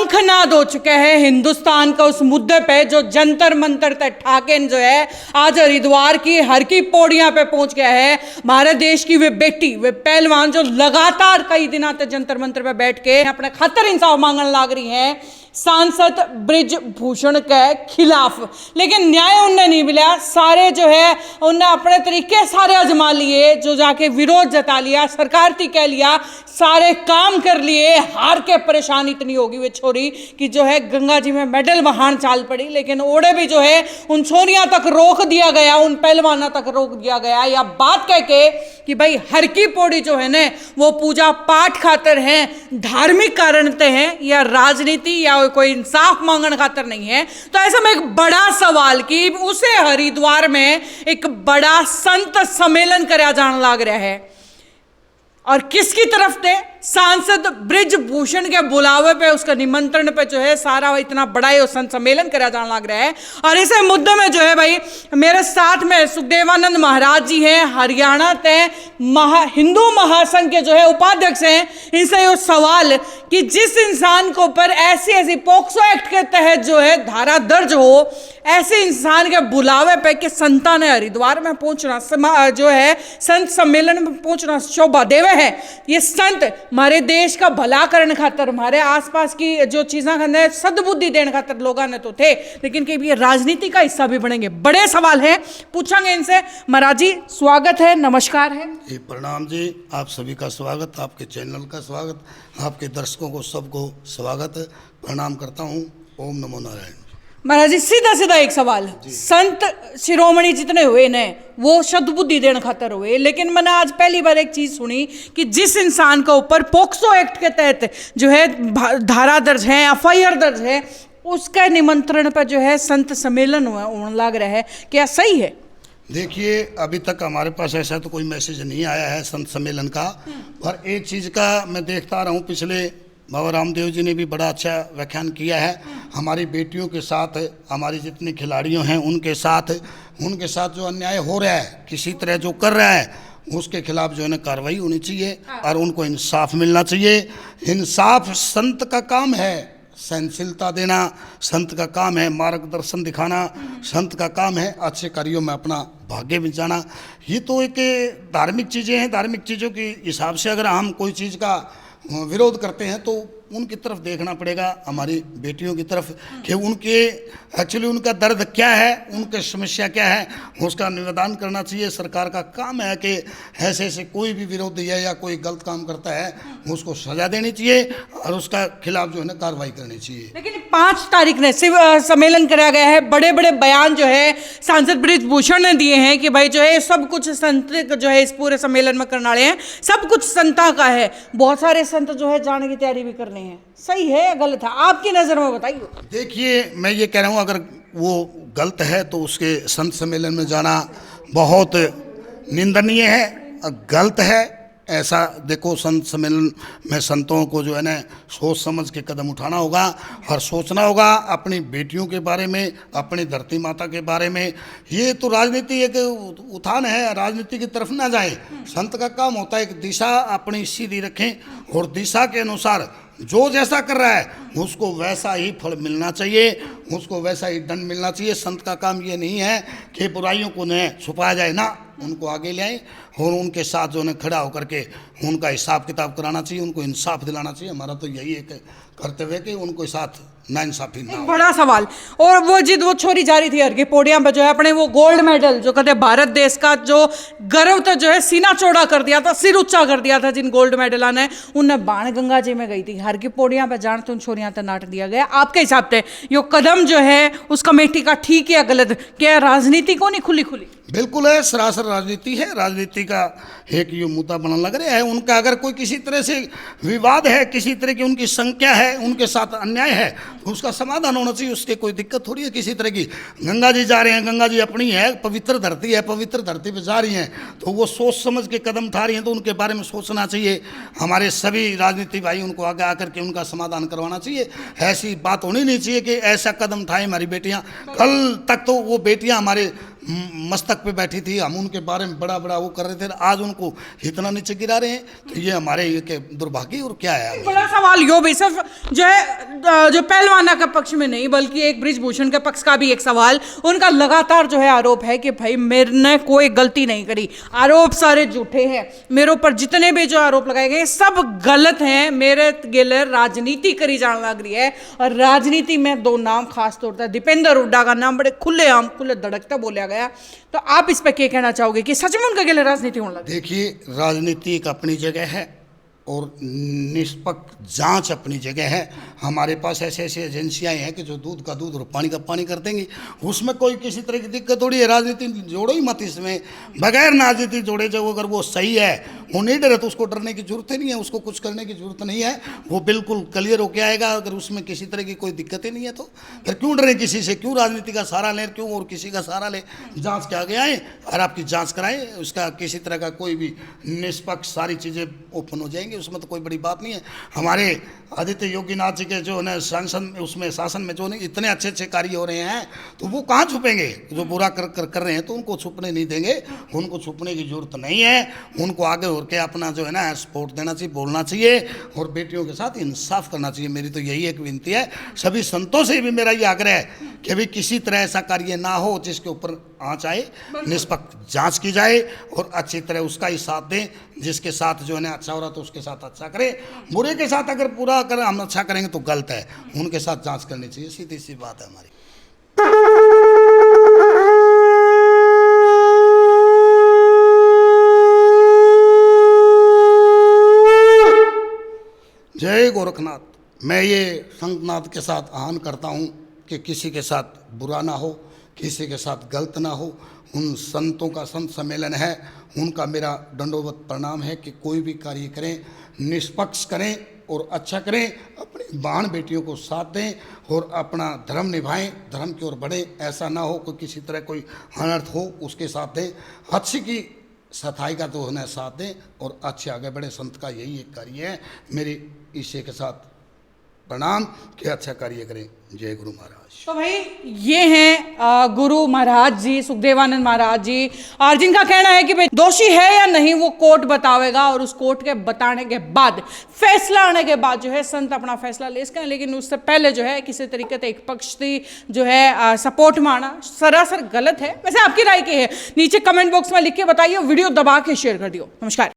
शंखनाद हो चुका है हिंदुस्तान का उस मुद्दे पे जो जंतर मंतर तक ठाकेन जो है आज हरिद्वार की हर की पौड़ियां पे पहुंच गया है। हमारे देश की वे बेटी वे पहलवान जो लगातार कई दिनों तक जंतर मंतर पे बैठ के अपने खातर इंसाफ मांगने लग रही हैं सांसद ब्रिजभूषण के खिलाफ, लेकिन न्याय उन्हें नहीं मिला। सारे जो है उन्हें अपने तरीके सारे आजमा लिए, जो जाके विरोध जता लिया, सरकार थी कह लिया, सारे काम कर लिए, हार के परेशान इतनी होगी वे छोरी कि जो है गंगा जी में मेडल बहान चाल पड़ी। लेकिन ओड़े भी जो है उन छोरियां तक रोक दिया गया, उन पहलवानों तक रोक दिया गया, या बात कह के कि भाई हर की पौड़ी जो है ना वो पूजा पाठ खातर है, धार्मिक कारण ते हैं, या राजनीति या कोई इंसाफ मांगने खातर नहीं है। तो ऐसे में एक बड़ा सवाल कि उसे हरिद्वार में एक बड़ा संत सम्मेलन कराया जाने लग रहा है और किसकी तरफ से सांसद ब्रिजभूषण के बुलावे पे, उसका निमंत्रण पे जो है सारा इतना बड़ा ही संत सम्मेलन कराया जाने लग रहा है। और इस मुद्दे में जो है भाई मेरे साथ में सुखदेवानंद महाराज जी हैं, हरियाणा ते हिंदू महासंघ के जो है उपाध्यक्ष हैं। इनसे ये सवाल कि जिस इंसान को ऊपर ऐसी पोक्सो एक्ट के तहत जो है धारा दर्ज हो, ऐसे इंसान के बुलावे पे कि संता ने हरिद्वार में पहुंचना जो है संत सम्मेलन में पहुंचना शोभा देवे है। ये संत हमारे देश का भला करने खातर, हमारे आसपास की जो चीज़ें करने सद्बुद्धि देने खातर लोगों ने तो थे, लेकिन कि ये राजनीति का हिस्सा भी बनेंगे। बड़े सवाल हैं, पूछेंगे इनसे। महाराज जी स्वागत है, नमस्कार है जी। प्रणाम जी, आप सभी का स्वागत, आपके चैनल का स्वागत, आपके दर्शकों को सबको स्वागत प्रणाम करता हूँ। ओम नमो नारायण। महाराज जी सीधा सीधा एक सवाल, संत शिरोमणि जितने हुए ने वो सद्बुद्धि देने खातर हुए, लेकिन मैंने आज पहली बार एक चीज सुनी कि जिस इंसान के ऊपर पोक्सो एक्ट के तहत जो है धारा दर्ज है, एफआईआर दर्ज है, उसका निमंत्रण पर जो है संत सम्मेलन होने लग रहा है, क्या सही है? देखिए, अभी तक हमारे पास ऐसा तो कोई मैसेज नहीं आया है संत सम्मेलन का, पर एक चीज़ का मैं देखता रहा हूँ, पिछले बाबा रामदेव जी ने भी बड़ा अच्छा व्याख्यान किया है। हमारी बेटियों के साथ, हमारी जितने खिलाड़ियों हैं उनके साथ जो अन्याय हो रहा है, किसी तरह जो कर रहा है, उसके खिलाफ जो है ना कार्रवाई होनी चाहिए और उनको इंसाफ मिलना चाहिए। इंसाफ संत का काम है, सहनशीलता देना संत का काम है, मार्गदर्शन दिखाना संत का काम है, अच्छे कार्यों में अपना भाग्य बचाना। ये तो एक धार्मिक चीज़ें हैं। धार्मिक चीज़ों के हिसाब से अगर हम कोई चीज़ का विरोध करते हैं तो उनकी तरफ देखना पड़ेगा, हमारी बेटियों की तरफ, कि उनके एक्चुअली उनका दर्द क्या है, उनकी समस्या क्या है, उसका निवेदन करना चाहिए। सरकार का काम है कि ऐसे कोई भी विरोधी है या कोई गलत काम करता है उसको सजा देनी चाहिए और उसका खिलाफ जो है ना कार्रवाई करनी चाहिए। लेकिन 5 तारीख ने सम्मेलन कराया गया है, बड़े बड़े बयान जो है सांसद ब्रिजभूषण ने दिए हैं कि भाई जो है सब कुछ संत जो है इस पूरे सम्मेलन में करने वाले हैं, सब कुछ संता का है। बहुत सारे संत जो है जाने की तैयारी भी कर रहे हैं, सही है या गलत है आपकी नजर में, बताइए। देखिए, मैं ये कह रहा हूँ अगर वो गलत है तो उसके संत सम्मेलन में जाना बहुत निंदनीय है। गलत है ऐसा देखो, संत सम्मेलन में संतों को जो है ना सोच समझ के कदम उठाना होगा और सोचना होगा अपनी बेटियों के बारे में, अपनी धरती माता के बारे में। ये तो राजनीति एक उत्थान है, राजनीति की तरफ ना जाए। संत का काम होता है एक दिशा अपनी सीधी रखें और दिशा के अनुसार जो जैसा कर रहा है उसको वैसा ही फल मिलना चाहिए, उसको वैसा ही दंड मिलना चाहिए। संत का काम ये नहीं है कि बुराइयों को न छुपाया जाए, ना, उनको आगे ले आए और उनके साथ जो है खड़ा होकर के उनका हिसाब किताब कराना चाहिए, उनको इंसाफ दिलाना चाहिए। हमारा तो यही एक कर्तव्य है कि उनको साथ नाइंसाफी ना हो। बड़ा सवाल। और वो छोरी जा रही थी हर की पोडियम पे जो है अपने वो गोल्ड मेडल जो कहते भारत देश का जो गर्व था जो है सीना चौड़ा कर दिया था, सिर ऊंचा कर दिया था जिन गोल्ड मेडल ने, उन्हें बाण गंगा जी में गई थी। हर की पोडियम पे जान तो उन छोरियां तक नाट दिया गया। आपके हिसाब से यो कदम जो है उस कमेटी का ठीक या गलत, क्या राजनीति को नहीं खुली खुली? बिल्कुल है, सरासर राजनीति है। राजनीति का एक ये मुद्दा बनने लग रहा है उनका। अगर कोई किसी तरह से विवाद है, किसी तरह की उनकी संख्या है, उनके साथ अन्याय है, तो उसका समाधान होना चाहिए। उसके कोई दिक्कत थोड़ी है किसी तरह की। गंगा जी जा रहे हैं, गंगा जी अपनी है, पवित्र धरती है, पवित्र धरती पे जा रही हैं, तो वो सोच समझ के कदम उठा रही हैं, तो उनके बारे में सोचना चाहिए। हमारे सभी राजनीति भाई उनको आगे आकर के उनका समाधान करवाना चाहिए। ऐसी बात होनी नहीं चाहिए कि ऐसा कदम उठाए हमारी बेटियां। कल तक तो वो बेटियां हमारे मस्तक पे बैठी थी, हम उनके बारे में बड़ा बड़ा वो कर रहे थे, आज उनको इतना नीचे गिरा रहे हैं, तो ये हमारे ये के दुर्भाग्य और क्या है। बड़ा सवाल यो भी सिर्फ जो है जो पहलवाना के पक्ष में नहीं बल्कि एक बृजभूषण के पक्ष का भी एक सवाल, उनका लगातार जो है आरोप है कि भाई मैंने कोई गलती नहीं करी, आरोप सारे झूठे हैं, मेरे ऊपर जितने भी जो आरोप लगाए गए सब गलत हैं, मेरे गिले राजनीति करी जाने लग रही है। और राजनीति में दो नाम खास तौर पर दीपेंद्र हुड्डा का नाम बड़े खुलेआम खुले धड़कते बोला गया, तो आप इस पे क्या कहना चाहोगे कि सच में उनके गिले राजनीति होने लगी? देखिए, राजनीति एक अपनी जगह है और निष्पक्ष जांच अपनी जगह है। हमारे पास ऐसे ऐसे एजेंसियां हैं कि जो दूध का दूध और पानी का पानी कर देंगी, उसमें कोई किसी तरह की दिक्कत थोड़ी है। राजनीति जोड़ो ही मत इसमें, बगैर राजनीति जोड़े जो अगर वो सही है, वो नहीं डरे तो उसको डरने की जरूरत ही नहीं है, उसको कुछ करने की जरूरत नहीं है, वो बिल्कुल क्लियर होके आएगा। अगर उसमें किसी तरह की कोई दिक्कत ही नहीं है तो फिर क्यों डरे किसी से, क्यों राजनीति का सहारा लें, क्यों और किसी का सहारा लें। जाँच के आगे आए और आपकी जाँच कराएं, उसका किसी तरह का कोई भी निष्पक्ष सारी चीज़ें ओपन हो जाएंगी, उसमें तो कोई बड़ी बात नहीं है। हमारे आदित्य योगीनाथ जी के जो है सांसद उसमें शासन में जो नहीं इतने अच्छे अच्छे कार्य हो रहे हैं, तो वो कहाँ छुपेंगे? जो बुरा कर रहे हैं तो उनको छुपने नहीं देंगे, उनको छुपने की जरूरत नहीं है, उनको आगे होकर के अपना जो है ना सपोर्ट देना चाहिए, बोलना चाहिए और बेटियों के साथ इंसाफ करना चाहिए। मेरी तो यही एक विनती है, सभी संतों से भी मेरा ये आग्रह है कि भी किसी तरह ऐसा कार्य ना हो जिसके ऊपर आँच आए, निष्पक्ष जांच की जाए और अच्छी तरह उसका ही साथ दें। जिसके साथ जो है ना अच्छा हो रहा तो उसके साथ अच्छा करें, बुरे के साथ अगर पूरा अगर हम अच्छा करेंगे तो गलत है, उनके साथ जांच करनी चाहिए, सीधी सी बात है हमारी। जय गोरखनाथ। मैं ये संतनाथ के साथ आह्वान करता हूँ कि किसी के साथ बुरा ना हो, किसी के साथ गलत ना हो। उन संतों का संत सम्मेलन है, उनका मेरा दंडोवत प्रणाम है कि कोई भी कार्य करें निष्पक्ष करें और अच्छा करें, अपनी बहन बेटियों को साथ दें और अपना धर्म निभाएं, धर्म की ओर बढ़ें। ऐसा ना हो कि किसी तरह कोई अनर्थ हो उसके साथ दें, अच्छी की सफाई का तो होना साथ दें और अच्छे आगे बढ़े। संत का यही एक कार्य है। मेरी ईश्वर के साथ प्रणाम कि अच्छा कार्य करें। जय गुरु महाराज। तो भाई ये हैं गुरु महाराज जी, सुखदेवानंद महाराज जी, और जिनका कहना है कि भाई दोषी है या नहीं वो कोर्ट बतावेगा और उस कोर्ट के बताने के बाद फैसला आने के बाद जो है संत अपना फैसला ले सकें, लेकिन उससे पहले जो है किसी तरीके से एक पक्ष की जो है सपोर्ट मारना सरासर गलत है। वैसे आपकी राय क्या है नीचे कमेंट बॉक्स में लिख के बताइए, वीडियो दबा के शेयर कर दियो। नमस्कार।